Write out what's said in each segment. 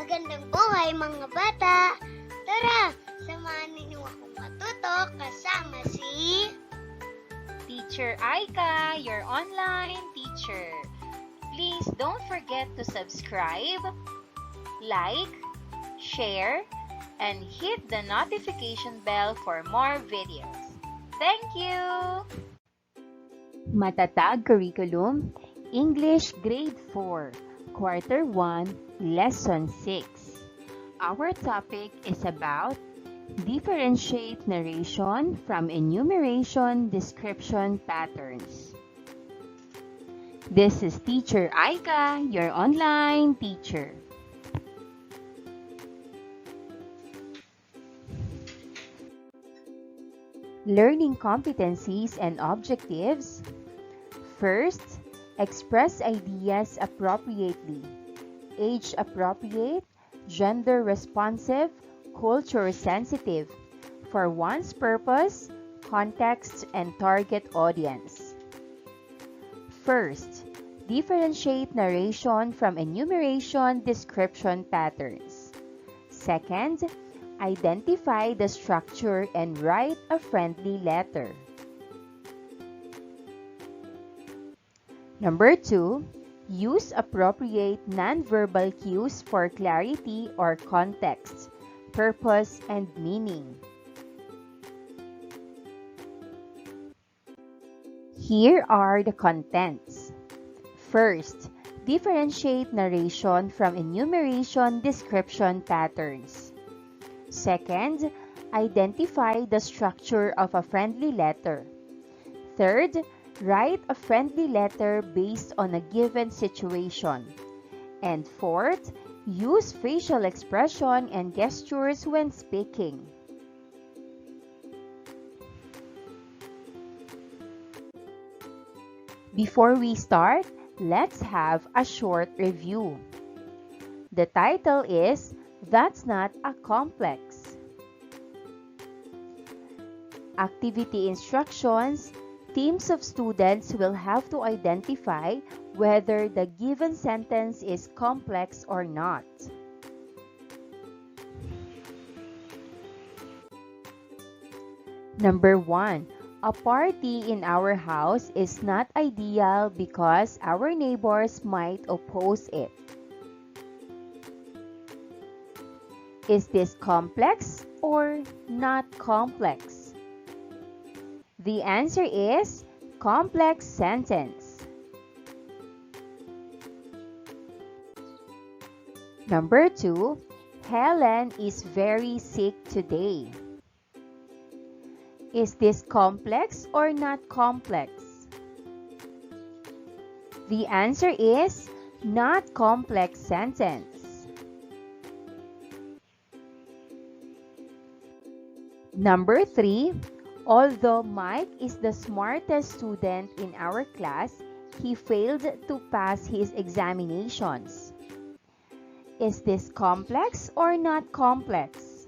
Magandang buhay mga bata! Tara, samahan ninyo akong matuto kasama si Teacher Aika, your online teacher. Please don't forget to subscribe, like, share, and hit the notification bell for more videos. Thank you! Matatag Curriculum, English Grade 4, Quarter 1, Lesson 6. Our topic is about differentiate narration from enumeration description patterns. This is Teacher Aika, your online teacher. Learning competencies and objectives. First, express ideas appropriately. Age appropriate, gender responsive, culture sensitive, for one's purpose, context, and target audience. First, differentiate narration from enumeration description patterns. Second, identify the structure and write a friendly letter. Number 2, use appropriate nonverbal cues for clarity or context, purpose, and meaning. Here are the contents. First, differentiate narration from enumeration description patterns. Second, identify the structure of a friendly letter. Third, write a friendly letter based on a given situation. And fourth, use facial expression and gestures when speaking. Before we start, let's have a short review. The title is That's Not a Complex. Activity instructions. Teams of students will have to identify whether the given sentence is complex or not. Number 1. A party in our house is not ideal because our neighbors might oppose it. Is this complex or not complex? The answer is complex sentence. Number 2, Helen is very sick today. Is this complex or not complex? The answer is not complex sentence. Number 3, although Mike is the smartest student in our class, he failed to pass his examinations. Is this complex or not complex?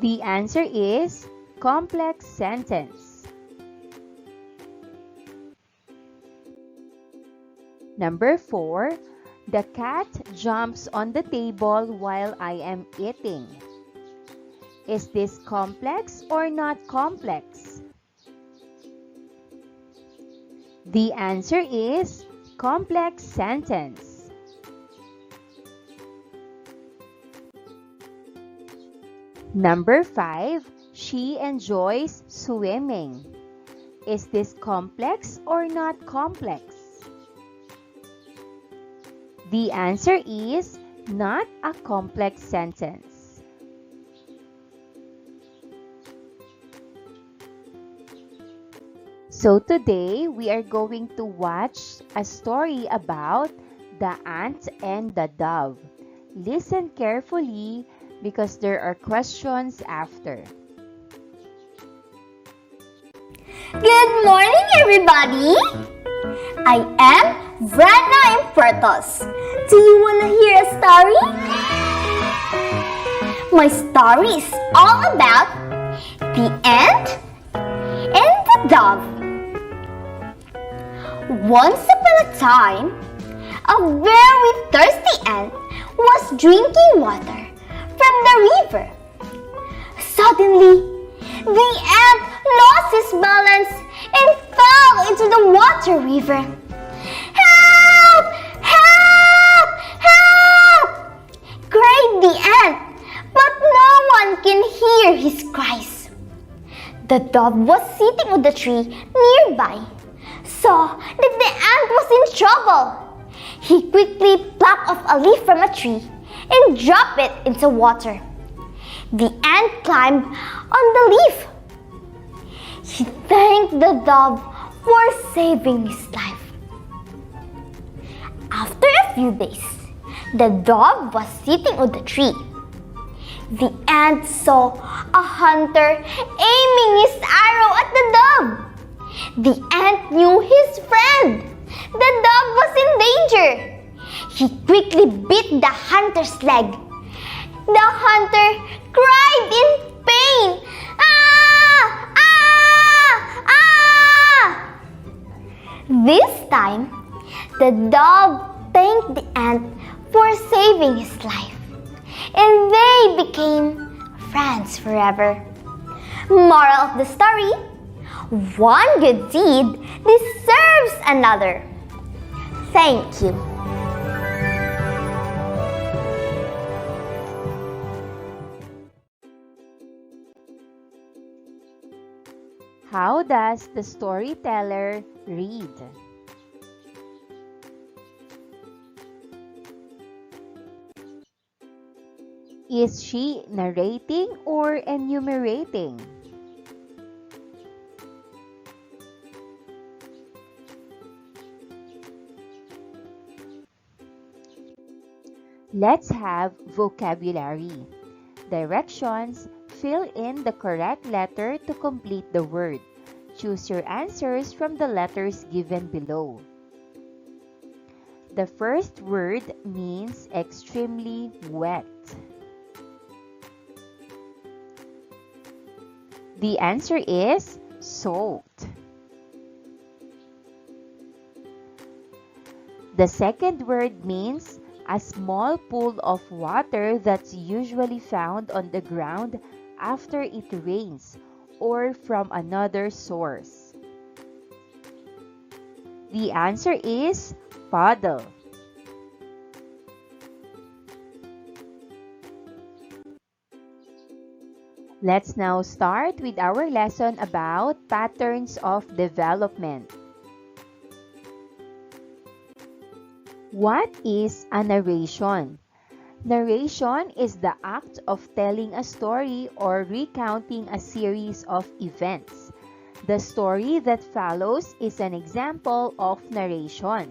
The answer is complex sentence. Number 4, the cat jumps on the table while I am eating. Is this complex or not complex? The answer is complex sentence. Number 5, she enjoys swimming. Is this complex or not complex? The answer is not a complex sentence. So today, we are going to watch a story about the ant and the dove. Listen carefully because there are questions after. Good morning, everybody! I am Vredna Impertos. Do you want to hear a story? My story is all about the ant and the dove. Once upon a time, A very thirsty ant was drinking water from the river. Suddenly, the ant lost his balance and fell into the water river. Help! Help! Help! Cried the ant, but no one can hear his cries. The dove was sitting on the tree nearby, saw that the ant was in trouble. He quickly plucked off a leaf from a tree and dropped it into water. The ant climbed on the leaf. He thanked the dove for saving his life. After a few days, the dove was sitting on the tree. The ant saw a hunter aiming his arrow at the dove. The ant knew his friend. The dove was in danger. He quickly bit the hunter's leg. The hunter cried in pain. Ah! Ah! Ah! This time, the dove thanked the ant for saving his life, and they became friends forever. Moral of the story: one good deed deserves another. Thank you. How does the storyteller read? Is she narrating or enumerating? Let's have vocabulary. Directions: fill in the correct letter to complete the word. Choose your answers from the letters given below. The first word means extremely wet. The answer is soaked. The second word means a small pool of water that's usually found on the ground after it rains or from another source. The answer is puddle. Let's now start with our lesson about patterns of development. What is a narration? Narration is the act of telling a story or recounting a series of events. The story that follows is an example of narration.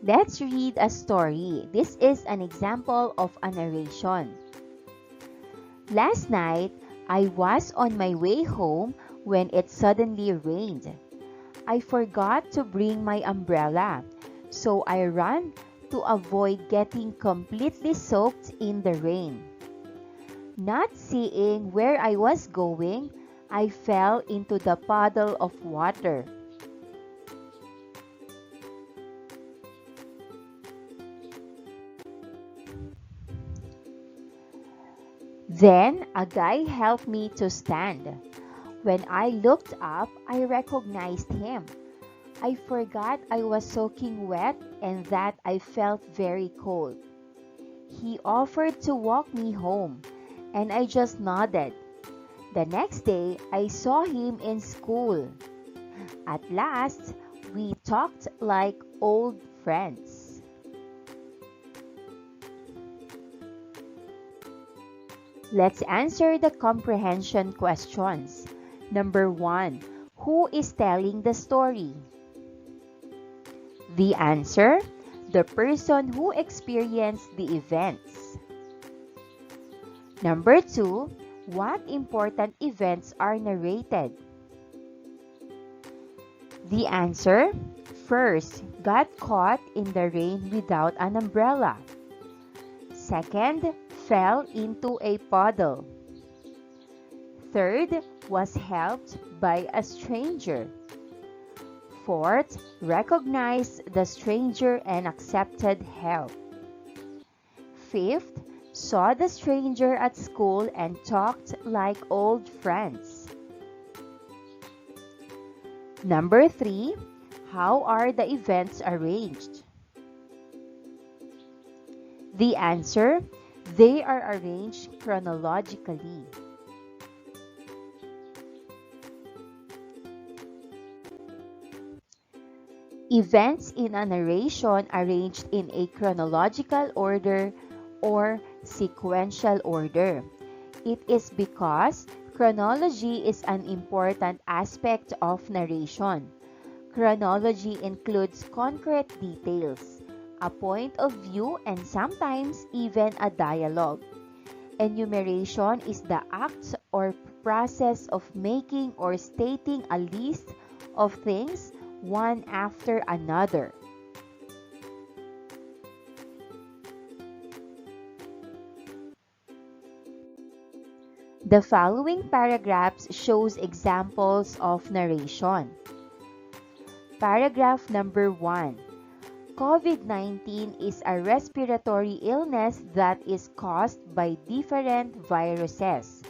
Let's read a story. This is an example of a narration. Last night, I was on my way home when it suddenly rained. I forgot to bring my umbrella, so I ran to avoid getting completely soaked in the rain. Not seeing where I was going, I fell into the puddle of water. Then a guy helped me to stand. When I looked up, I recognized him. I forgot I was soaking wet and that I felt very cold. He offered to walk me home, and I just nodded. The next day, I saw him in school. At last, we talked like old friends. Let's answer the comprehension questions. Number 1. Who is telling the story? The answer: the person who experienced the events. Number 2. What important events are narrated? The answer: first, got caught in the rain without an umbrella. Second, fell into a puddle. Third, was helped by a stranger. Fourth, recognized the stranger and accepted help. Fifth, saw the stranger at school and talked like old friends. Number 3, how are the events arranged? The answer, they are arranged chronologically. Events in a narration arranged in a chronological order or sequential order. It is because chronology is an important aspect of narration. Chronology includes concrete details, a point of view, and sometimes even a dialogue. Enumeration is the act or process of making or stating a list of things one after another. The following paragraphs shows examples of narration. Paragraph number 1. COVID-19 is a respiratory illness that is caused by different viruses.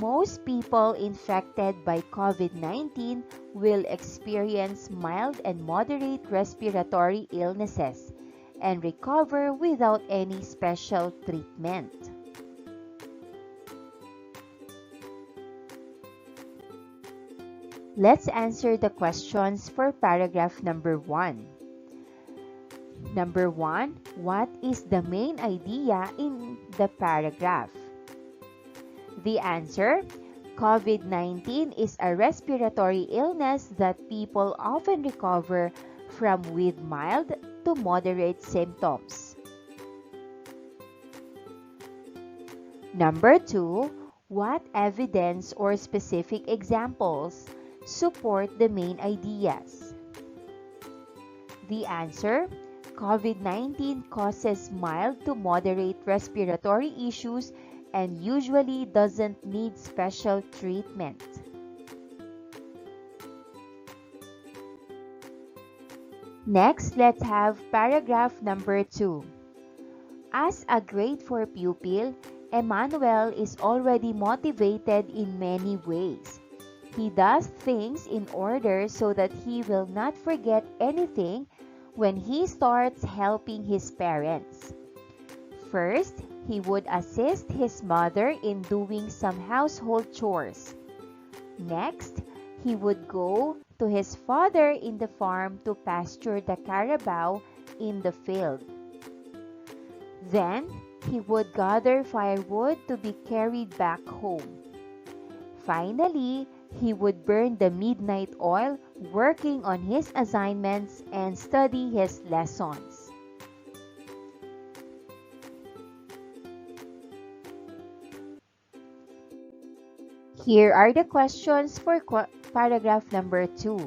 Most people infected by COVID-19 will experience mild and moderate respiratory illnesses and recover without any special treatment. Let's answer the questions for paragraph number 1. Number 1, what is the main idea in the paragraph? The answer, COVID-19 is a respiratory illness that people often recover from with mild to moderate symptoms. Number 2, what evidence or specific examples support the main ideas? The answer, COVID-19 causes mild to moderate respiratory issues and usually doesn't need special treatment. Next, let's have paragraph number 2. As a grade 4 pupil, Emmanuel is already motivated in many ways. He does things in order so that he will not forget anything when he starts helping his parents. First, he would assist his mother in doing some household chores. Next, he would go to his father in the farm to pasture the carabao in the field. Then, he would gather firewood to be carried back home. Finally, he would burn the midnight oil working on his assignments and study his lessons. Here are the questions for paragraph number 2.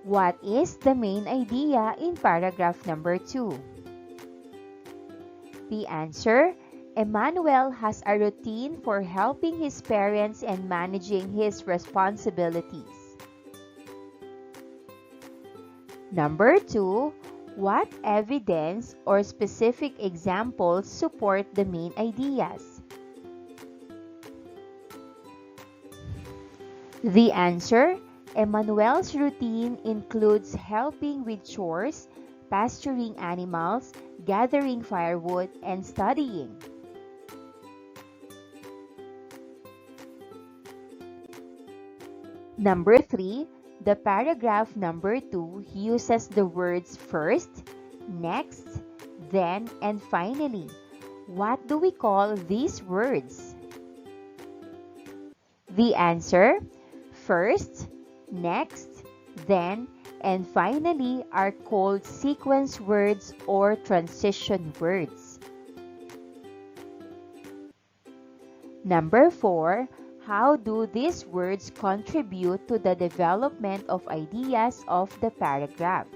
What is the main idea in paragraph number 2? The answer, Emmanuel has a routine for helping his parents and managing his responsibilities. Number 2, what evidence or specific examples support the main ideas? The answer, Emmanuel's routine includes helping with chores, pasturing animals, gathering firewood, and studying. Number 3, the paragraph number 2 uses the words first, next, then, and finally. What do we call these words? The answer, first, next, then, and finally are called sequence words or transition words. Number 4, how do these words contribute to the development of ideas of the paragraph?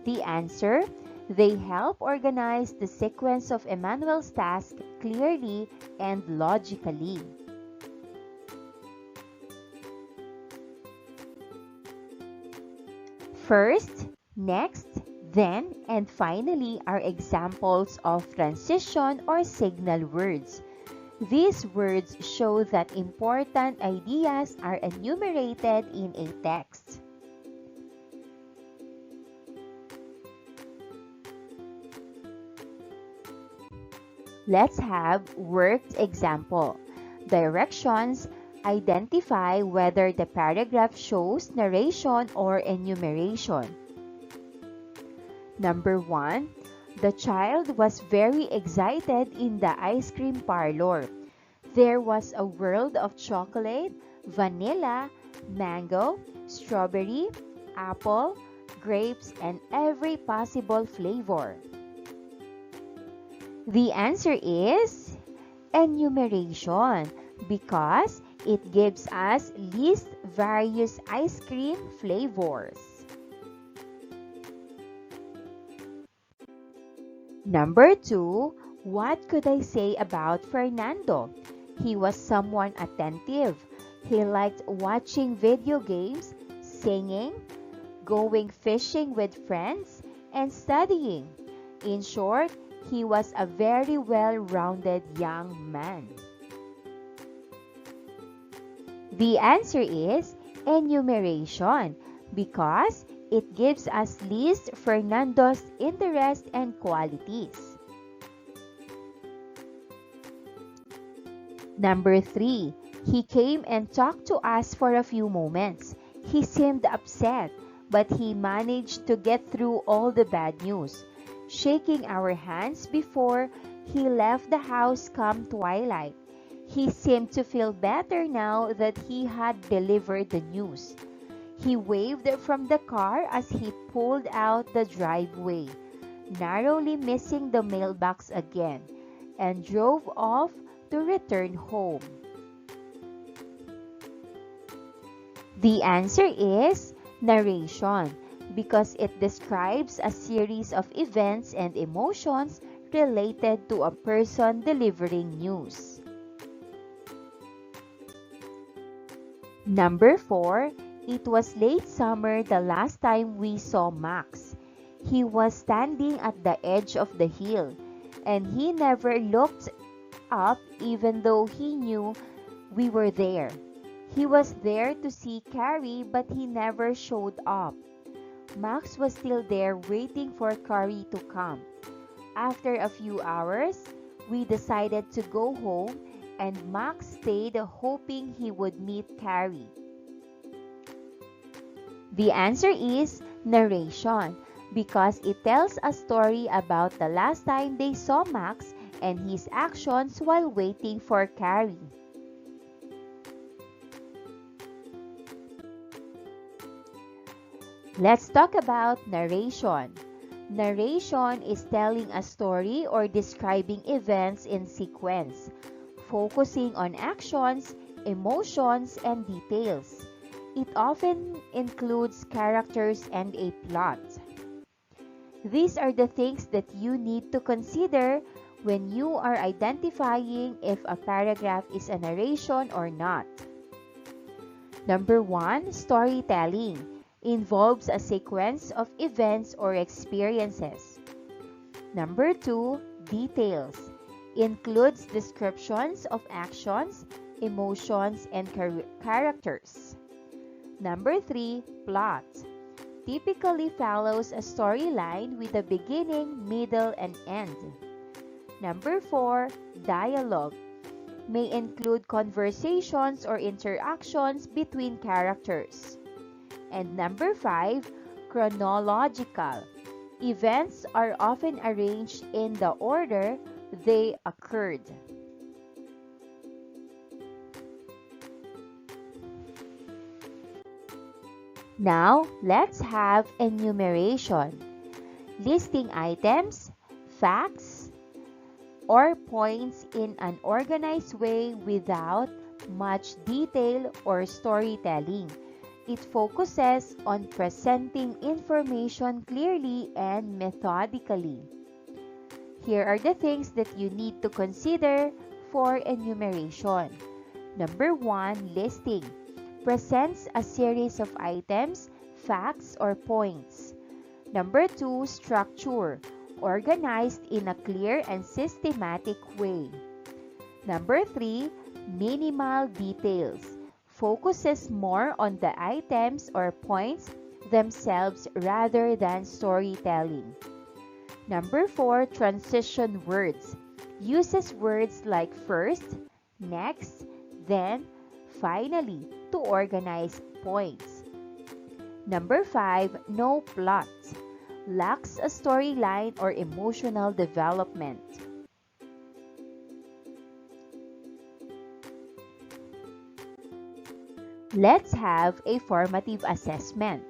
The answer, they help organize the sequence of Emmanuel's task clearly and logically. First, next, then, and finally are examples of transition or signal words. These words show that important ideas are enumerated in a text. Let's have worked example. Directions: identify whether the paragraph shows narration or enumeration. Number 1. The child was very excited in the ice cream parlor. There was a world of chocolate, vanilla, mango, strawberry, apple, grapes, and every possible flavor. The answer is enumeration because it gives us list various ice cream flavors. Number 2, what could I say about Fernando? He was someone attentive. He liked watching video games, singing, going fishing with friends, and studying. In short, he was a very well-rounded young man. The answer is enumeration because it gives us list Fernando's interests and qualities. Number 3, he came and talked to us for a few moments. He seemed upset, but he managed to get through all the bad news, shaking our hands before he left the house come twilight. He seemed to feel better now that he had delivered the news. He waved from the car as he pulled out the driveway, narrowly missing the mailbox again, and drove off to return home. The answer is narration because it describes a series of events and emotions related to a person delivering news. Number 4, it was late summer the last time we saw Max. He was standing at the edge of the hill, and he never looked up even though he knew we were there. He was there to see Carrie, but he never showed up. Max was still there waiting for Carrie to come. After a few hours, we decided to go home, and Max stayed hoping he would meet Carrie. The answer is narration because it tells a story about the last time they saw Max and his actions while waiting for Carrie. Let's talk about narration. Narration is telling a story or describing events in sequence, focusing on actions, emotions, and details. It often includes characters and a plot. These are the things that you need to consider when you are identifying if a paragraph is a narration or not. Number 1, storytelling involves a sequence of events or experiences. Number 2, details includes descriptions of actions, emotions, and characters. Number 3, plot typically follows a storyline with a beginning, middle, and end. Number 4, dialogue may include conversations or interactions between characters. And number 5, chronological. Events are often arranged in the order they occurred. Now, let's have enumeration. Listing items, facts, or points in an organized way without much detail or storytelling. It focuses on presenting information clearly and methodically. Here are the things that you need to consider for enumeration. Number 1, listing presents a series of items, facts or points. Number 2, structure, organized in a clear and systematic way. Number 3, minimal details, focuses more on the items or points themselves rather than storytelling. Number 4, transition words, uses words like first, next, then, finally to organize points. Number 5, no plot, lacks a storyline or emotional development. Let's have a formative assessment.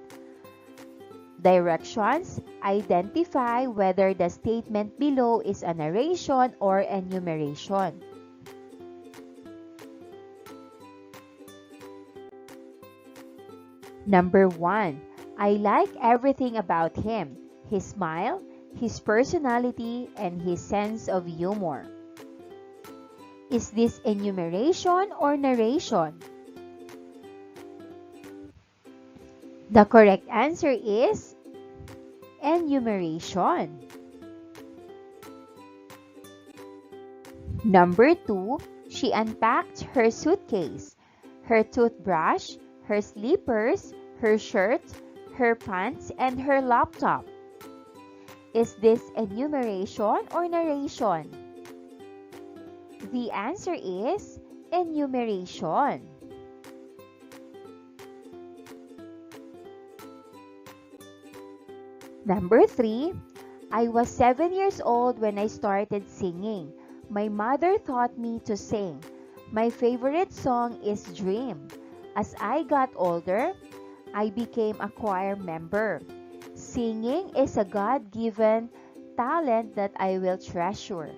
Directions: identify whether the statement below is a narration or enumeration. Number 1. I like everything about him. His smile, his personality, and his sense of humor. Is this enumeration or narration? The correct answer is enumeration. Number 2, she unpacked her suitcase, her toothbrush, her slippers, her shirt, her pants, and her laptop. Is this enumeration or narration? The answer is enumeration. Number 3, I was 7 years old when I started singing. My mother taught me to sing. My favorite song is Dream. As I got older, I became a choir member. Singing is a God-given talent that I will treasure.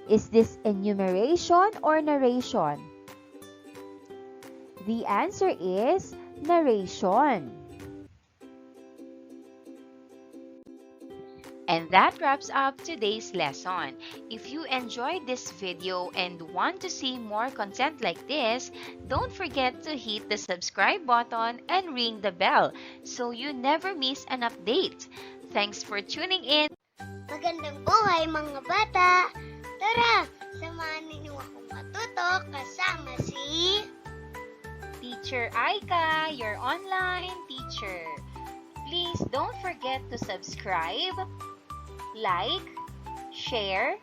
Is this enumeration or narration? The answer is narration. And that wraps up today's lesson. If you enjoyed this video and want to see more content like this, don't forget to hit the subscribe button and ring the bell so you never miss an update. Thanks for tuning in. Magandang buhay mga bata! Tara, samahan ninyo akong matuto kasama si Teacher Aika, your online teacher. Please don't forget to subscribe, like, share,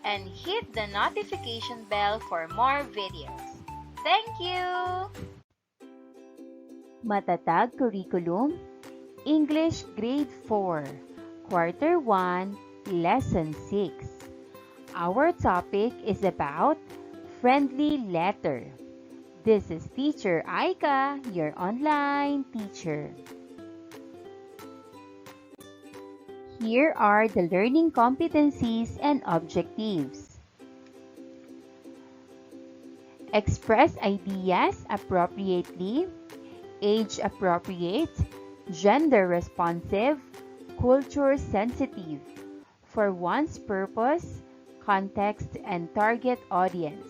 and hit the notification bell for more videos. Thank you! Matatag Curriculum, English Grade 4, Quarter 1, Lesson 6. Our topic is about friendly letter. This is Teacher Aika, your online teacher. Here are the learning competencies and objectives. Express ideas appropriately, age appropriate, gender responsive, culture sensitive, for one's purpose, context, and target audience.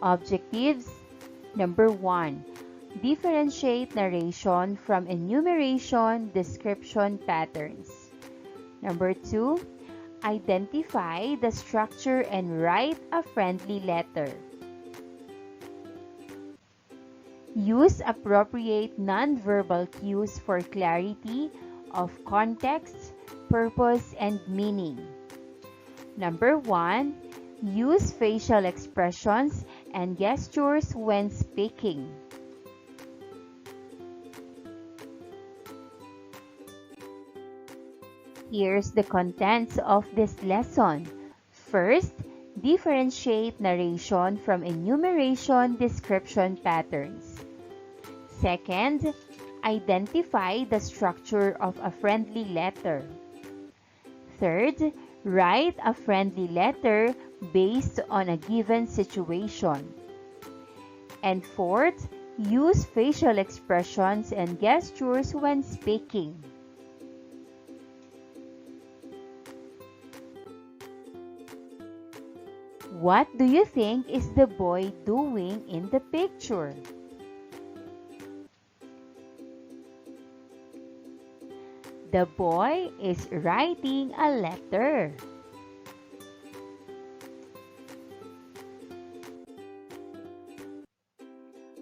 Objectives. Number 1. Differentiate narration from enumeration description patterns. Number 2. Identify the structure and write a friendly letter. Use appropriate nonverbal cues for clarity of context, purpose, and meaning. Number 1. Use facial expressions and gestures when speaking. Here's the contents of this lesson. First, differentiate narration from enumeration description patterns. Second, identify the structure of a friendly letter. Third, write a friendly letter based on a given situation. And fourth, use facial expressions and gestures when speaking. What do you think is the boy doing in the picture? The boy is writing a letter.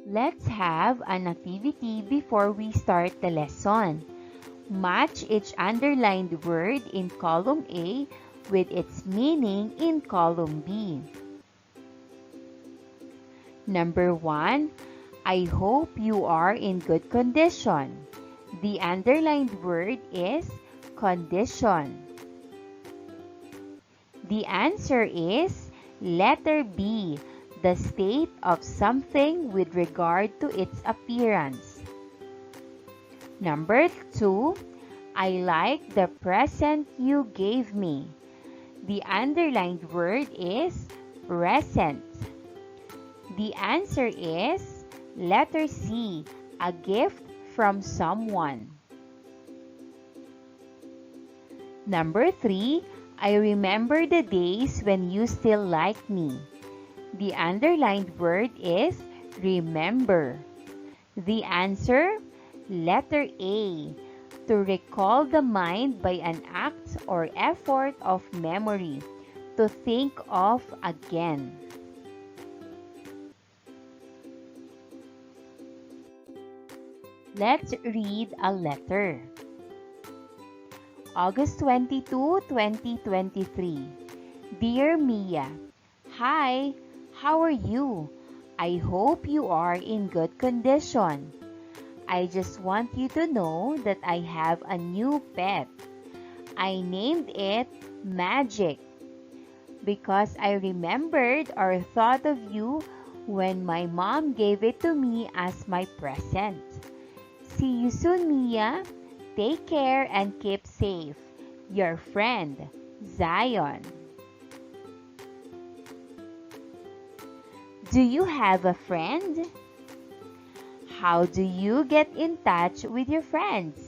Let's have an activity before we start the lesson. Match each underlined word in column A with its meaning in column B. Number 1, I hope you are in good condition. The underlined word is condition. The answer is letter B, the state of something with regard to its appearance. Number 2, I like the present you gave me. The underlined word is present. The answer is letter C, a gift from someone. Number 3, I remember the days when you still liked me. The underlined word is remember. The answer, letter A, to recall the mind by an act or effort of memory, to think of again. Let's read a letter. August 22, 2023. Dear Mia, hi, how are you? I hope you are in good condition. I just want you to know that I have a new pet. I named it Magic because I remembered or thought of you when my mom gave it to me as my present. See you soon, Mia. Take care and keep safe. Your friend, Zion. Do you have a friend? How do you get in touch with your friends?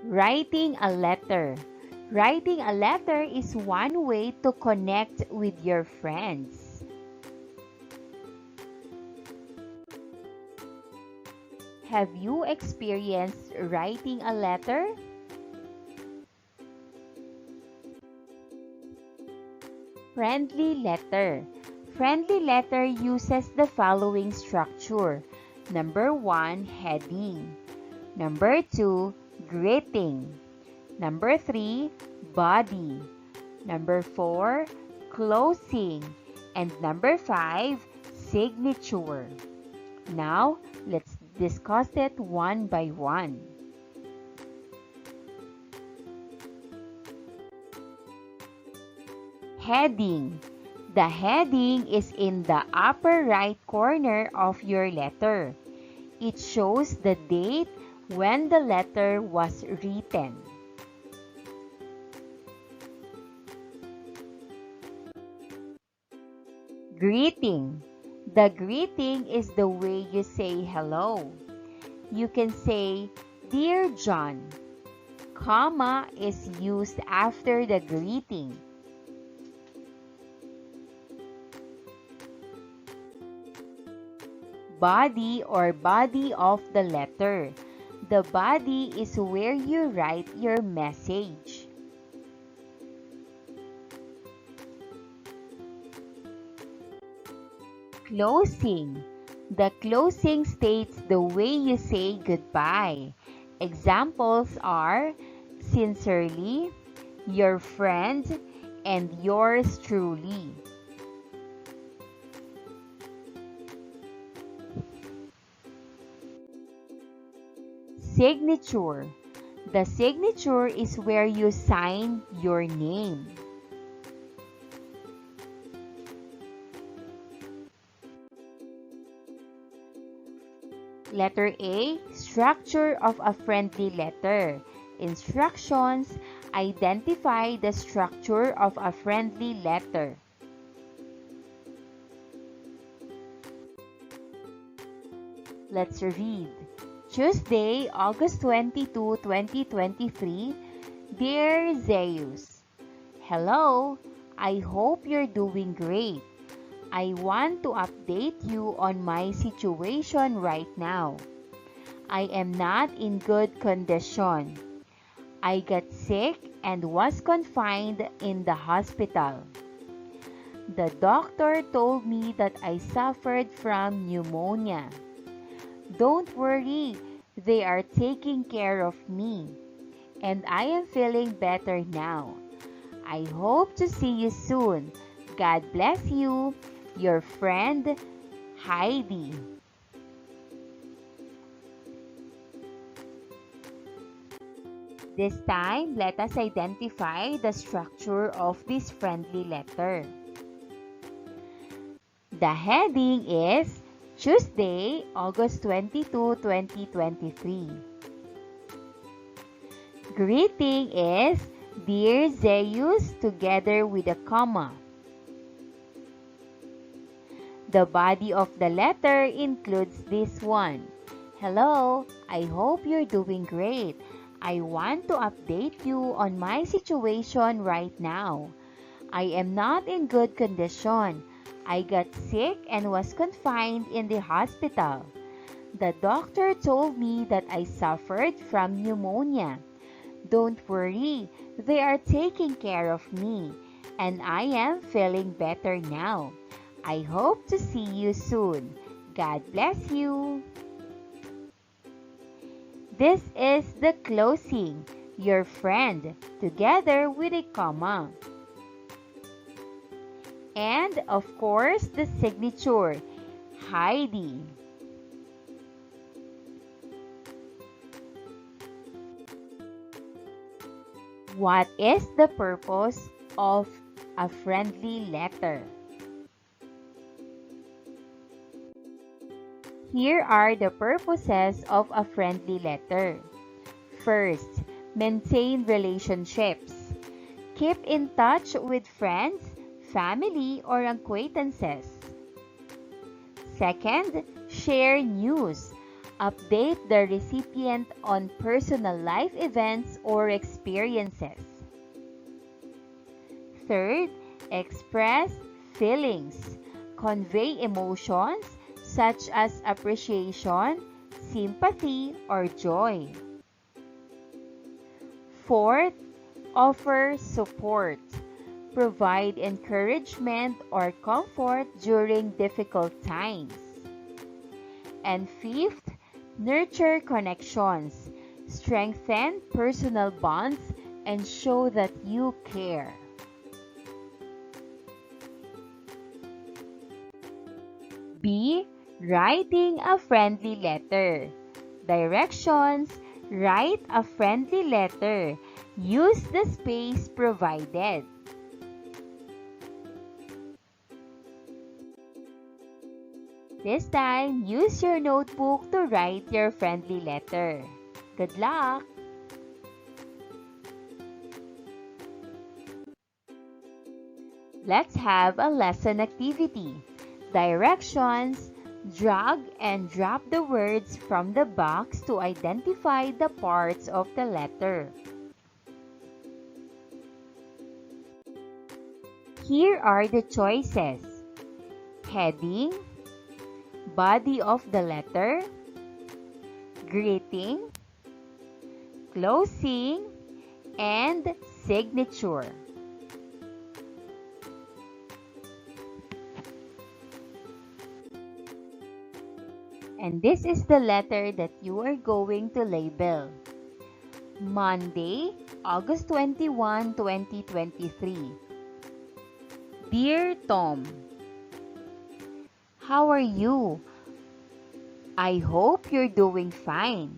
Writing a letter. Writing a letter is one way to connect with your friends. Have you experienced writing a letter? Friendly letter. Friendly letter uses the following structure. Number 1, heading. Number 2, greeting. Number 3, body. Number 4, closing. And number 5, signature. Now, let's discuss it one by one. Heading. The heading is in the upper right corner of your letter. It shows the date when the letter was written. Greeting. The greeting is the way you say hello. You can say, Dear John. Comma is used after the greeting. Body or body of the letter. The body is where you write your message. Closing. The closing states the way you say goodbye. Examples are sincerely, your friend, and yours truly. Signature. The signature is where you sign your name. Letter A, structure of a friendly letter. Instructions, identify the structure of a friendly letter. Let's read. Tuesday, August 22, 2023. Dear Zeus, hello, I hope you're doing great. I want to update you on my situation right now. I am not in good condition. I got sick and was confined in the hospital. The doctor told me that I suffered from pneumonia. Don't worry, they are taking care of me, and I am feeling better now. I hope to see you soon. God bless you, your friend, Heidi. This time, let us identify the structure of this friendly letter. The heading is Tuesday, August 22, 2023. Greeting is Dear Zeus together with a comma. The body of the letter includes this one. Hello, I hope you're doing great. I want to update you on my situation right now. I am not in good condition. I got sick and was confined in the hospital. The doctor told me that I suffered from pneumonia. Don't worry, they are taking care of me, and I am feeling better now. I hope to see you soon. God bless you. This is the closing, your friend, together with a comma. And of course, the signature, Heidi. What is the purpose of a friendly letter? Here are the purposes of a friendly letter. First, maintain relationships. Keep in touch with friends, family, or acquaintances. Second, share news. Update the recipient on personal life events or experiences. Third, express feelings. Convey emotions such as appreciation, sympathy, or joy. Fourth, offer support. Provide encouragement or comfort during difficult times. And fifth, nurture connections. Strengthen personal bonds and show that you care. B. Writing a friendly letter. Directions: write a friendly letter. Use the space provided. This time, use your notebook to write your friendly letter. Good luck! Let's have a lesson activity. Directions: drag and drop the words from the box to identify the parts of the letter. Here are the choices: heading, body of the letter, greeting, closing, and signature. And this is the letter that you are going to label. Monday, August 21, 2023. Dear Tom, how are you? I hope you're doing fine.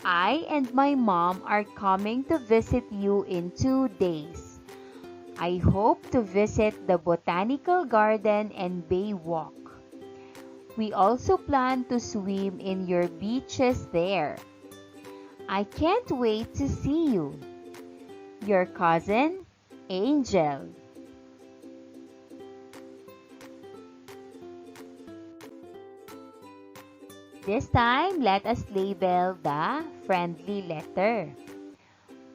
I and my mom are coming to visit you in 2 days. I hope to visit the botanical garden and bay walk. We also plan to swim in your beaches there. I can't wait to see you. Your cousin, Angel. This time, let us label the friendly letter.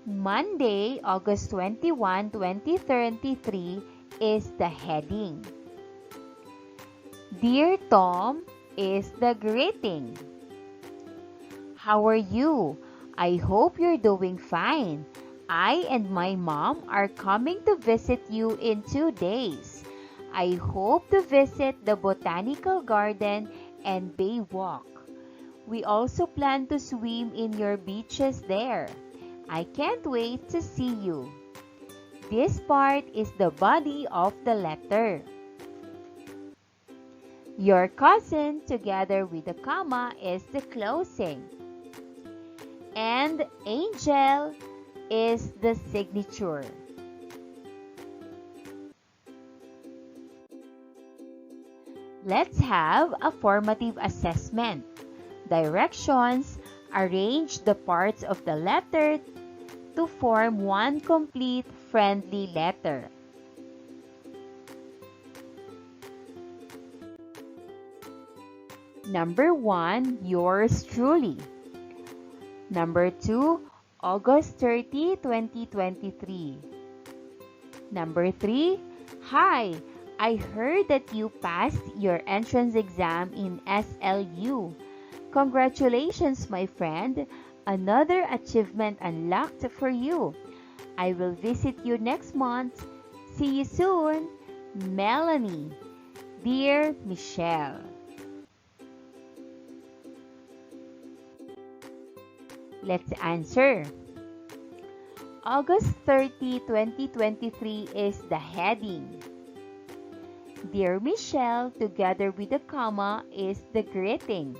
Monday, August 21, 2023 is the heading. Dear Tom is the greeting. How are you? I hope you're doing fine. I and my mom are coming to visit you in 2 days. I hope to visit the botanical garden and bay walk. We also plan to swim in your beaches there. I can't wait to see you. This part is the body of the letter. Your cousin together with the comma is the closing. And Angel is the signature. Let's have a formative assessment. Directions: arrange the parts of the letter to form one complete friendly letter. Number 1, yours truly. Number 2, August 30, 2023. Number 3, hi, I heard that you passed your entrance exam in SLU. Congratulations, my friend. Another achievement unlocked for you. I will visit you next month. See you soon. Melanie. Dear Michelle. Let's answer. August 30, 2023 is the heading. Dear Michelle, together with the comma, is the greeting.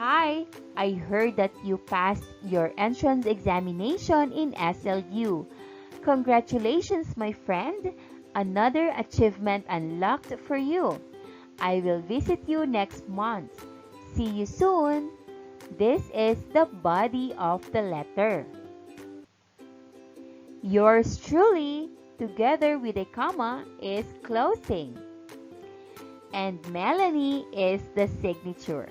Hi, I heard that you passed your entrance examination in SLU. Congratulations, my friend. Another achievement unlocked for you. I will visit you next month. See you soon. This is the body of the letter. Yours truly, together with a comma, is closing. And Melanie is the signature.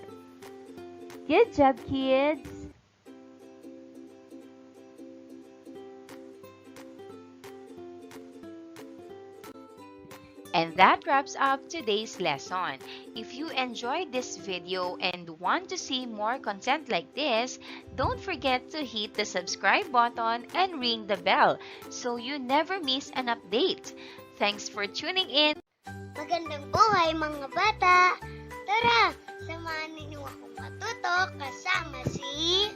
Good job, kids! And that wraps up today's lesson. If you enjoyed this video and want to see more content like this, don't forget to hit the subscribe button and ring the bell so you never miss an update. Thanks for tuning in. Magandang buhay mga bata! Tara, samahan ninyo akong matuto kasama si...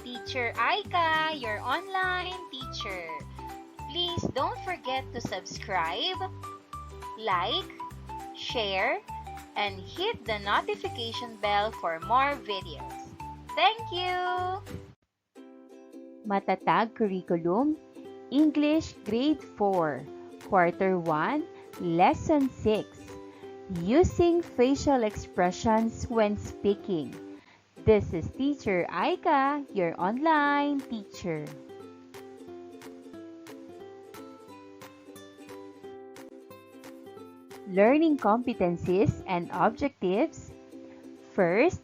Teacher Aika, your online teacher. Please don't forget to subscribe, like, share, and hit the notification bell for more videos. Thank you! Matatag Curriculum, English Grade 4, Quarter 1, Lesson 6, Using Facial Expressions when Speaking. This is Teacher Aika, your online teacher. Learning competencies and objectives. First,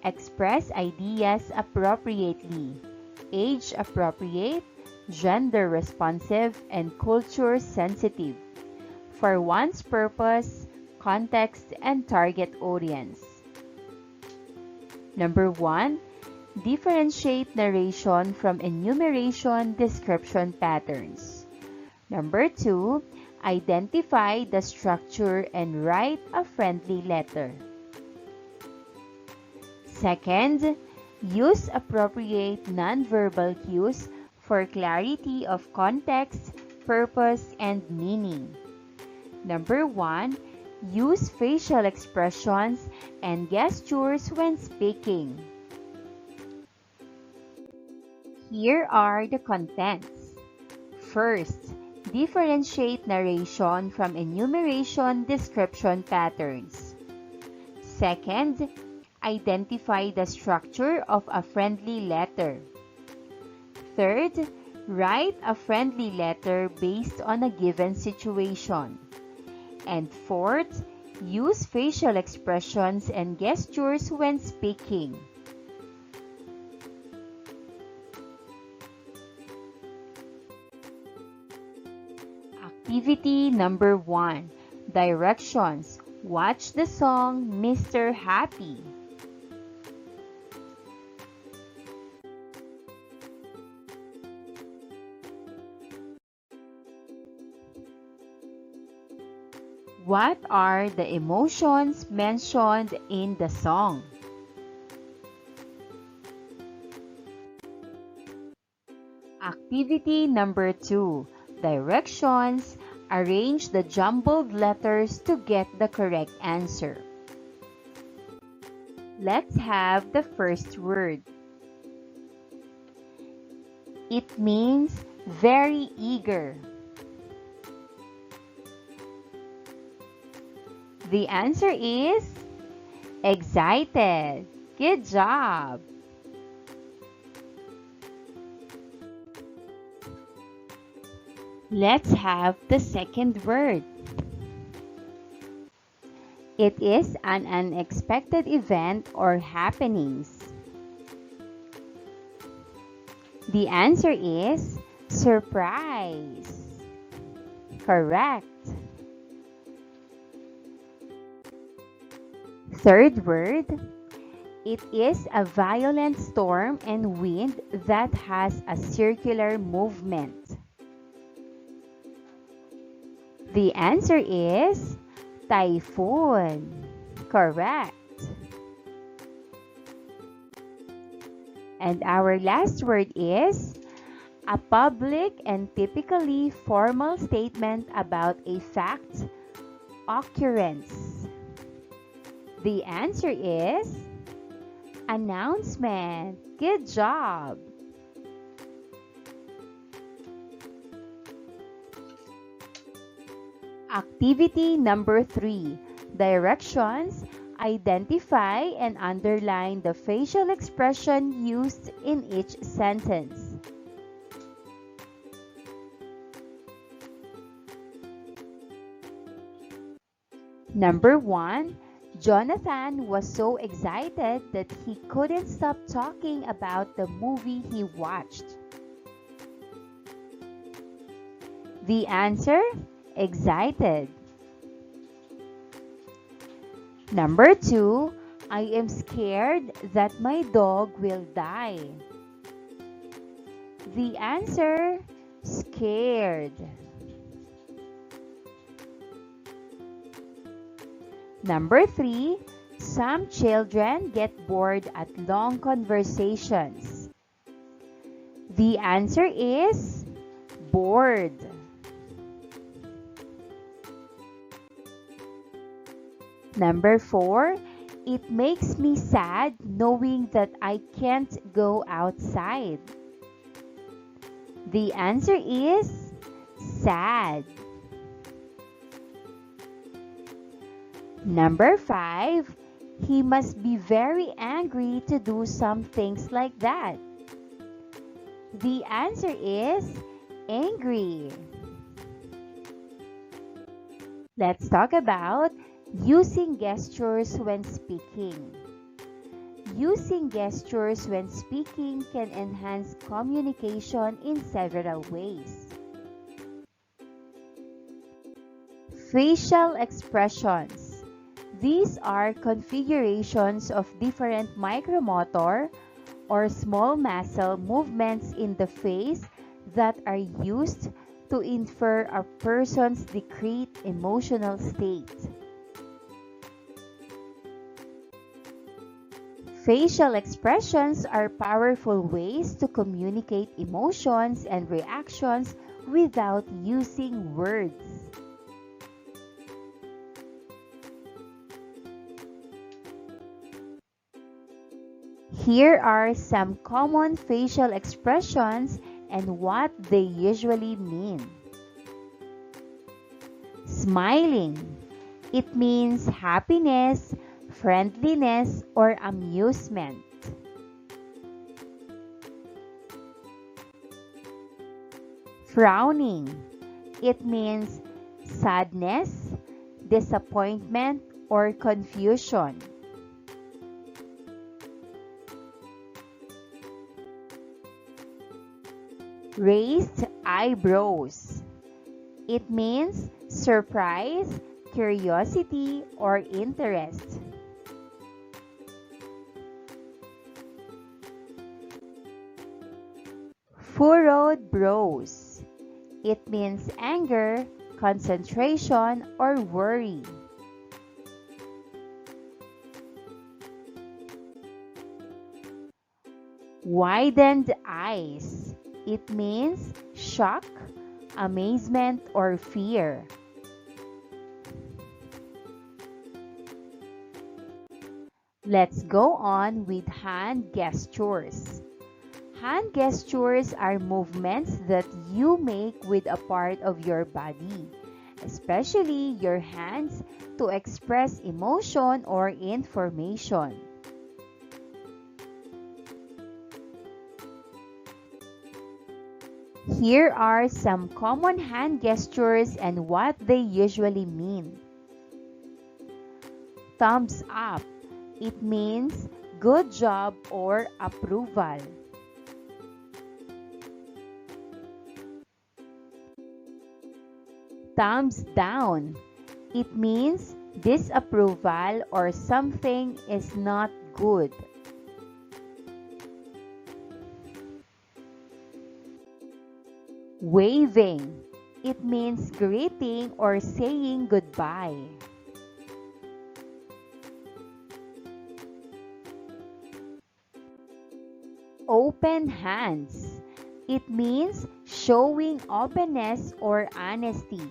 express ideas appropriately, age appropriate, gender responsive, and culture sensitive for one's purpose, context, and target audience. Number 1, differentiate narration from enumeration description patterns. Number 2, identify the structure and write a friendly letter. Second, use appropriate nonverbal cues for clarity of context, purpose, and meaning. Number 1, use facial expressions and gestures when speaking. Here are the contents. First, differentiate narration from enumeration description patterns. Second, identify the structure of a friendly letter. Third, write a friendly letter based on a given situation. And fourth, use facial expressions and gestures when speaking. Activity number 1. Directions. Watch the song Mr. Happy. What are the emotions mentioned in the song? Activity number 2. Directions. Arrange the jumbled letters to get the correct answer. Let's have the first word. It means very eager. The answer is excited. Good job. Let's have the second word. It is an unexpected event or happenings. The answer is surprise. Correct. Third word. It is a violent storm and wind that has a circular movement. The answer is typhoon. Correct. And our last word is a public and typically formal statement about a fact, occurrence. The answer is announcement. Good job. Activity number 3. Directions. Identify and underline the facial expression used in each sentence. Number 1. Jonathan was so excited that he couldn't stop talking about the movie he watched. The answer? Excited. Number 2, I am scared that my dog will die. The answer, scared. Number 3, some children get bored at long conversations. The answer is bored. Number 4, it makes me sad knowing that I can't go outside. The answer is sad. Number 5, he must be very angry to do some things like that. The answer is angry. Let's talk about using gestures when speaking. Using gestures when speaking can enhance communication in several ways. Facial expressions. These are configurations of different micromotor or small muscle movements in the face that are used to infer a person's discrete emotional state. Facial expressions are powerful ways to communicate emotions and reactions without using words. Here are some common facial expressions and what they usually mean. Smiling. It means happiness, friendliness, or amusement. Frowning. It means sadness, disappointment, or confusion. Raised eyebrows. It means surprise, curiosity or interest. Furrowed brows. It means anger, concentration, or worry. Widened eyes. It means shock, amazement, or fear. Let's go on with hand gestures. Hand gestures are movements that you make with a part of your body, especially your hands, to express emotion or information. Here are some common hand gestures and what they usually mean. Thumbs up. It means good job or approval. Thumbs down. It means disapproval or something is not good. Waving. It means greeting or saying goodbye. Open hands. It means showing openness or honesty.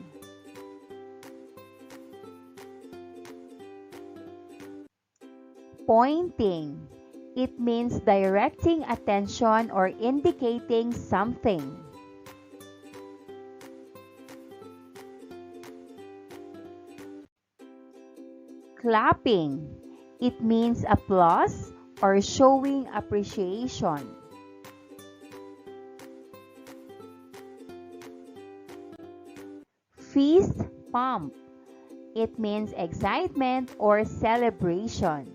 Pointing. It means directing attention or indicating something. Clapping. It means applause or showing appreciation. Fist pump. It means excitement or celebration.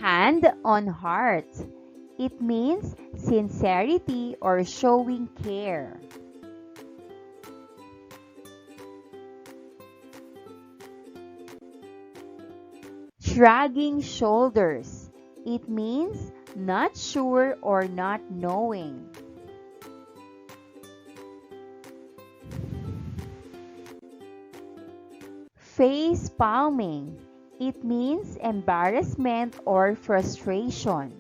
Hand on heart. It means sincerity or showing care. Shrugging shoulders. It means not sure or not knowing. Face palming. It means embarrassment or frustration.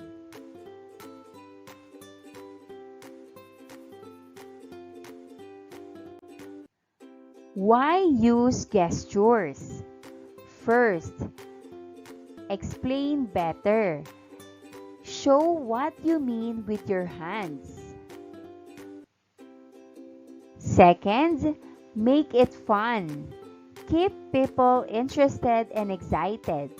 Why use gestures? First, explain better. Show what you mean with your hands. Second, make it fun. Keep people interested and excited.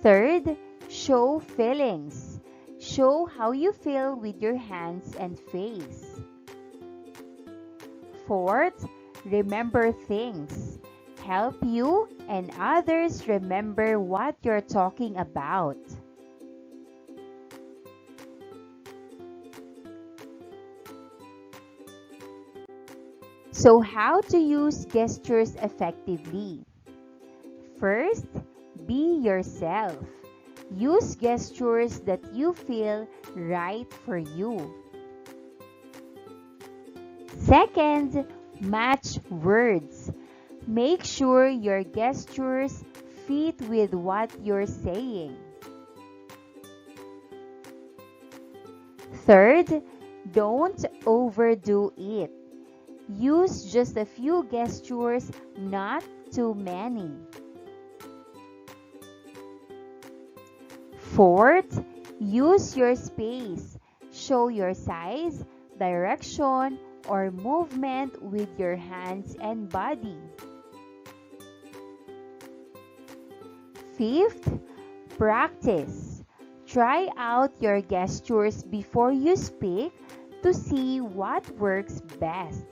Third, show feelings. Show how you feel with your hands and face. Fourth, remember things. Help you and others remember what you're talking about. So how to use gestures effectively? First, be yourself. Use gestures that you feel right for you. Second, match words. Make sure your gestures fit with what you're saying. Third, don't overdo it. Use just a few gestures, not too many. Fourth, use your space. Show your size, direction, or movement with your hands and body. Fifth, practice. Try out your gestures before you speak to see what works best.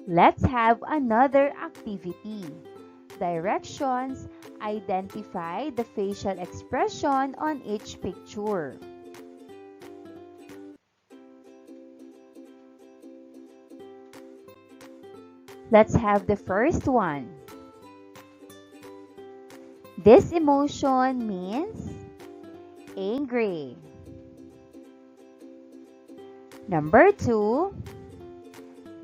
Let's have another activity. Directions Identify the facial expression on each picture. Let's have the first one. This emotion means angry. Number 2,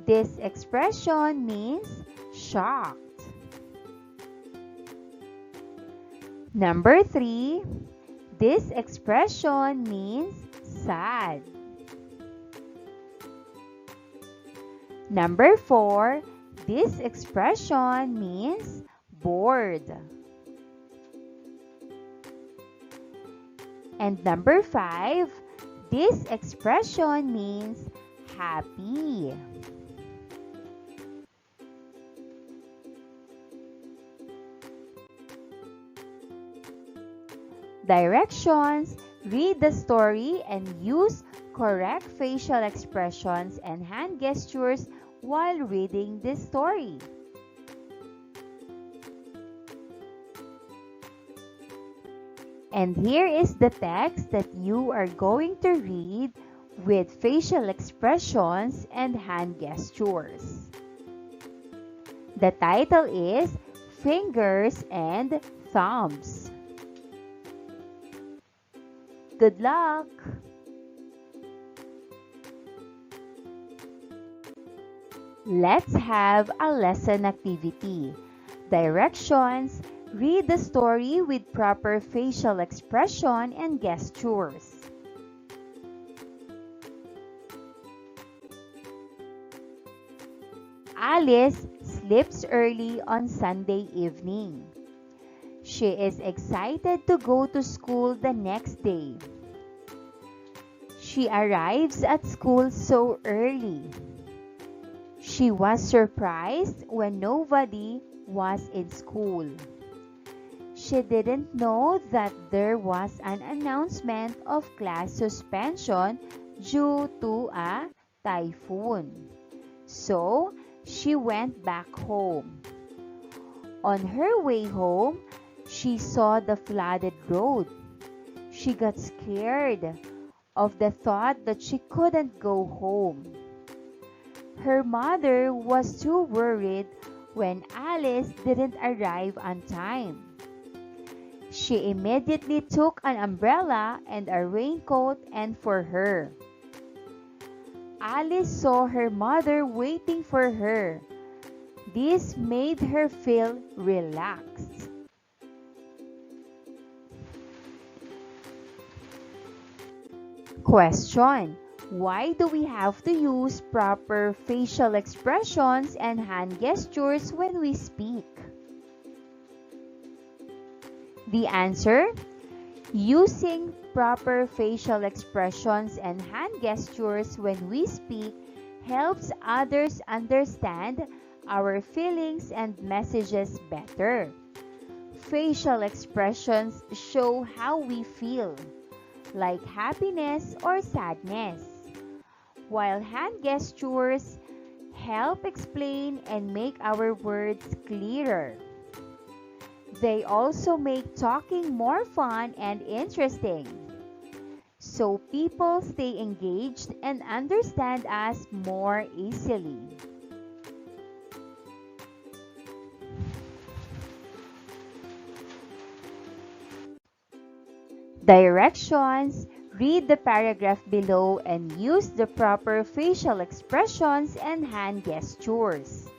this expression means shocked. Number 3, this expression means sad. Number 4, this expression means bored. And number 5, this expression means happy. Directions: read the story and use correct facial expressions and hand gestures while reading this story. And here is the text that you are going to read with facial expressions and hand gestures. The title is Fingers and Thumbs. Good luck! Let's have a lesson activity. Directions: read the story with proper facial expression and gestures. Alice sleeps early on Sunday evening. She is excited to go to school the next day. She arrives at school so early. She was surprised when nobody was in school. She didn't know that there was an announcement of class suspension due to a typhoon. So, she went back home. On her way home, she saw the flooded road. She got scared of the thought that she couldn't go home. Her mother was too worried when Alice didn't arrive on time. She immediately took an umbrella and a raincoat and for her. Alice saw her mother waiting for her. This made her feel relaxed. Question: why do we have to use proper facial expressions and hand gestures when we speak? The answer: using proper facial expressions and hand gestures when we speak helps others understand our feelings and messages better. Facial expressions show how we feel, like happiness or sadness, while hand gestures help explain and make our words clearer. They also make talking more fun and interesting, so people stay engaged and understand us more easily. Directions: read the paragraph below and use the proper facial expressions and hand gestures.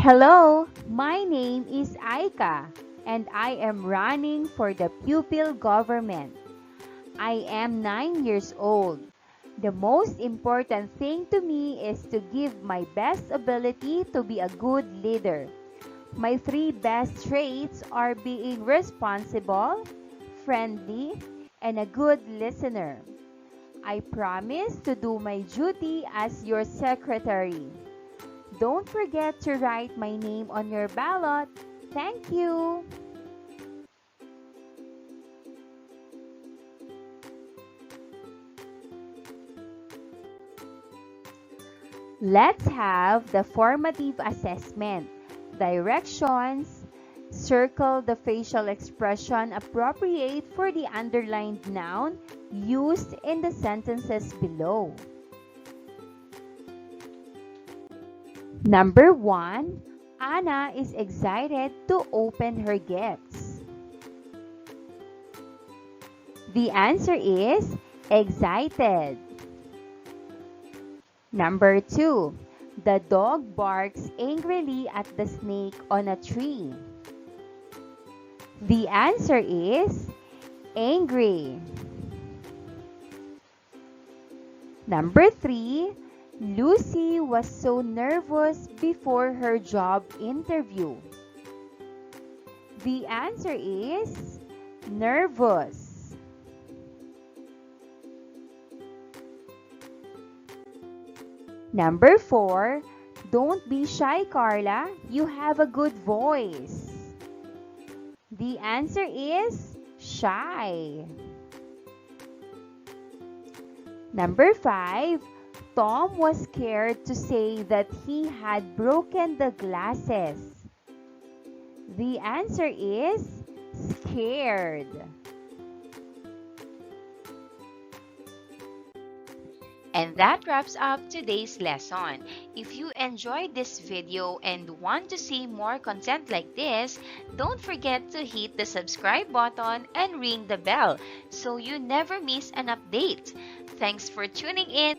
Hello, my name is Aika and I am running for the pupil government. I am 9 years old. The most important thing to me is to give my best ability to be a good leader. My 3 best traits are being responsible, friendly, and a good listener. I promise to do my duty as your secretary. Don't forget to write my name on your ballot. Thank you. Let's have the formative assessment. Directions. Circle the facial expression appropriate for the underlined noun used in the sentences below. Number 1. Anna is excited to open her gifts. The answer is excited. Number 2. The dog barks angrily at the snake on a tree. The answer is angry. Number 3. Lucy was so nervous before her job interview. The answer is nervous. Number 4. Don't be shy, Carla. You have a good voice. The answer is shy. Number 5. Tom was scared to say that he had broken the glasses. The answer is scared. And that wraps up today's lesson. If you enjoyed this video and want to see more content like this, don't forget to hit the subscribe button and ring the bell so you never miss an update. Thanks for tuning in.